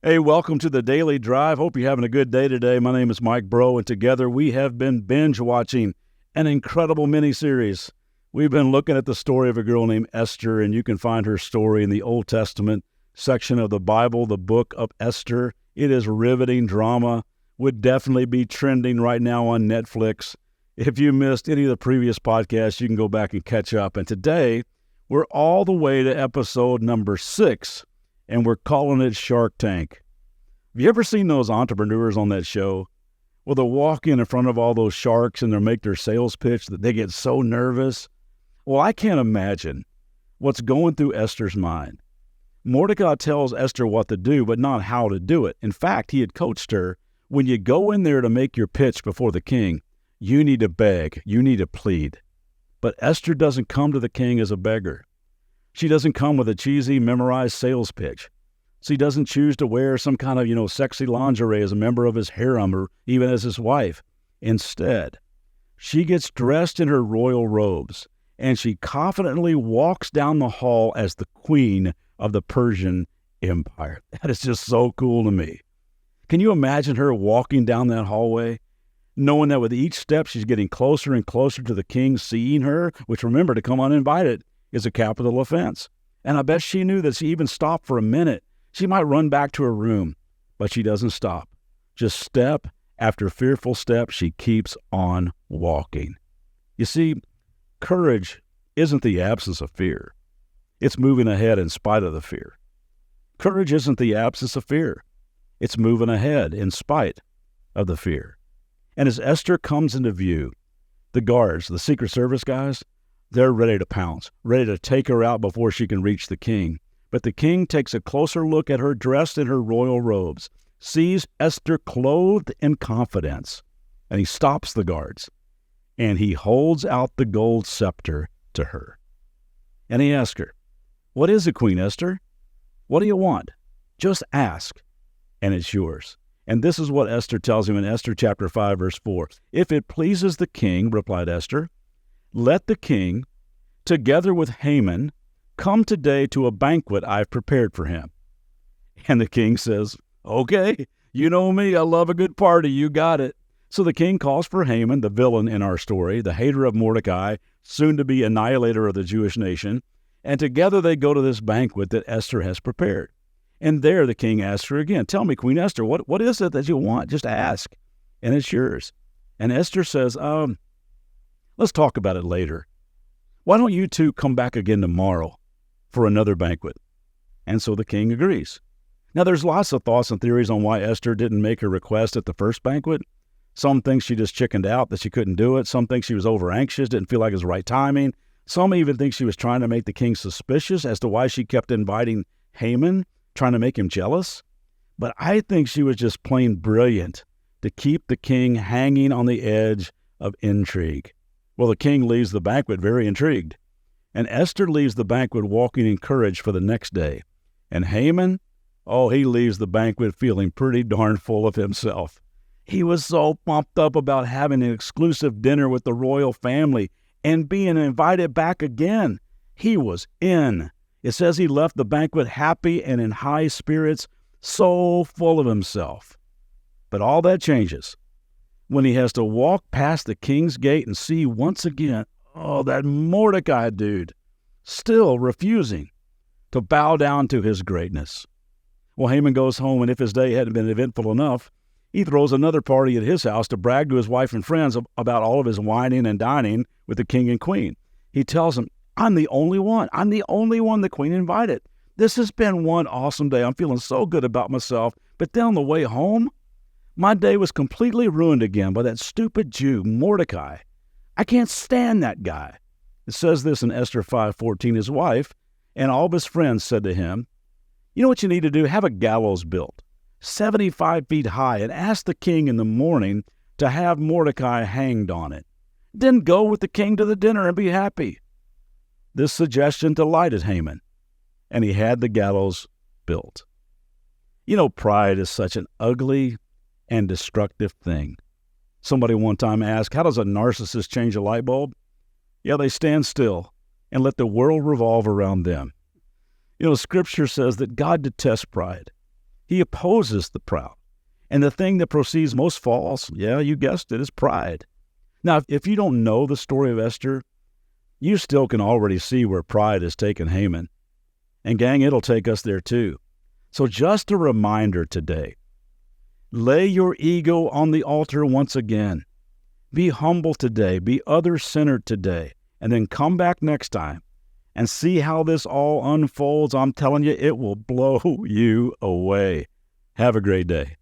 Hey, welcome to the Daily Drive. Hope you're having a good day today. My name is Mike Bro, and together we have been binge watching an incredible miniseries. We've been looking at the story of a girl named Esther, and you can find her story in the Old Testament section of the Bible, the book of Esther. It is riveting drama, would definitely be trending right now on Netflix. If you missed any of the previous podcasts, you can go back and catch up. And today, we're all the way to episode number 6. And we're calling it Shark Tank. Have you ever seen those entrepreneurs on that show? Well, they'll walk in front of all those sharks and they'll make their sales pitch that they get so nervous. Well, I can't imagine what's going through Esther's mind. Mordecai tells Esther what to do, but not how to do it. In fact, he had coached her, when you go in there to make your pitch before the king, you need to beg, you need to plead. But Esther doesn't come to the king as a beggar. She doesn't come with a cheesy, memorized sales pitch. She doesn't choose to wear some kind of, sexy lingerie as a member of his harem or even as his wife. Instead, she gets dressed in her royal robes, and she confidently walks down the hall as the queen of the Persian Empire. That is just so cool to me. Can you imagine her walking down that hallway, knowing that with each step she's getting closer and closer to the king seeing her, which, remember, to come uninvited is a capital offense. And I bet she knew that she even stopped for a minute. She might run back to her room, but she doesn't stop. Just step after fearful step, she keeps on walking. You see, courage isn't the absence of fear. It's moving ahead in spite of the fear. Courage isn't the absence of fear. It's moving ahead in spite of the fear. And as Esther comes into view, the guards, the Secret Service guys, they're ready to pounce, ready to take her out before she can reach the king. But the king takes a closer look at her dressed in her royal robes, sees Esther clothed in confidence, and he stops the guards, and he holds out the gold scepter to her. And he asks her, "What is it, Queen Esther? What do you want? Just ask, and it's yours." And this is what Esther tells him in Esther chapter 5, verse 4. "If it pleases the king," replied Esther, "let the king, together with Haman, come today to a banquet I've prepared for him." And the king says, "Okay, you know me, I love a good party, you got it." So the king calls for Haman, the villain in our story, the hater of Mordecai, soon to be annihilator of the Jewish nation, and together they go to this banquet that Esther has prepared. And there the king asks her again, "Tell me, Queen Esther, what is it that you want? Just ask, and it's yours." And Esther says, "Let's talk about it later. Why don't you two come back again tomorrow for another banquet?" And so the king agrees. Now, there's lots of thoughts and theories on why Esther didn't make her request at the first banquet. Some think she just chickened out, that she couldn't do it. Some think she was over anxious, didn't feel like it was the right timing. Some even think she was trying to make the king suspicious as to why she kept inviting Haman, trying to make him jealous. But I think she was just plain brilliant to keep the king hanging on the edge of intrigue. Well, the king leaves the banquet very intrigued, and Esther leaves the banquet walking in courage for the next day. And Haman, he leaves the banquet feeling pretty darn full of himself. He was so pumped up about having an exclusive dinner with the royal family and being invited back again. He was in. It says he left the banquet happy and in high spirits, so full of himself. But all that changes when he has to walk past the king's gate and see once again, that Mordecai dude, still refusing to bow down to his greatness. Well, Haman goes home, and if his day hadn't been eventful enough, he throws another party at his house to brag to his wife and friends about all of his wining and dining with the king and queen. He tells them, I'm the only one the queen invited. This has been one awesome day. I'm feeling so good about myself. But then on the way home, my day was completely ruined again by that stupid Jew, Mordecai. I can't stand that guy. It says this in Esther 5:14. His wife and all of his friends said to him, "You know what you need to do? Have a gallows built, 75 feet high, and ask the king in the morning to have Mordecai hanged on it. Then go with the king to the dinner and be happy." This suggestion delighted Haman, and he had the gallows built. Pride is such an ugly and destructive thing. Somebody one time asked, how does a narcissist change a light bulb? Yeah, they stand still and let the world revolve around them. Scripture says that God detests pride. He opposes the proud. And the thing that proceeds most false, yeah, you guessed it, is pride. Now, if you don't know the story of Esther, you still can already see where pride has taken Haman. And gang, it'll take us there too. So just a reminder today, lay your ego on the altar once again. Be humble today, be other-centered today, and then come back next time and see how this all unfolds. I'm telling you, it will blow you away. Have a great day.